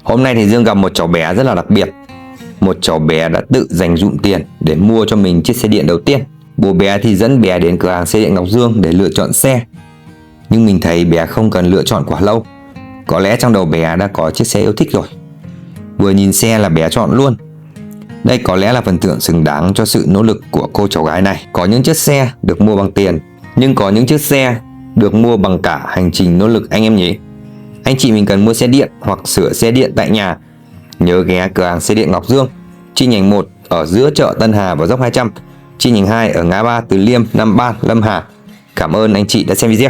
Hôm nay thì Dương gặp một cháu bé rất là đặc biệt. Một cháu bé đã tự dành dụm tiền để mua cho mình chiếc xe điện đầu tiên. Bố bé thì dẫn bé đến cửa hàng xe điện Ngọc Dương để lựa chọn xe. Nhưng mình thấy bé không cần lựa chọn quá lâu. Có lẽ trong đầu bé đã có chiếc xe yêu thích rồi. Vừa nhìn xe là bé chọn luôn. Đây có lẽ là phần thưởng xứng đáng cho sự nỗ lực của cô cháu gái này. Có những chiếc xe được mua bằng tiền, nhưng có những chiếc xe được mua bằng cả hành trình nỗ lực anh em nhé. Anh chị mình cần mua xe điện hoặc sửa xe điện tại nhà, nhớ ghé cửa hàng xe điện Ngọc Dương, chi nhánh 1 ở giữa chợ Tân Hà và dốc 200, chi nhánh 2 ở ngã ba Từ Liêm, Nam Ban, Lâm Hà. Cảm ơn anh chị đã xem video.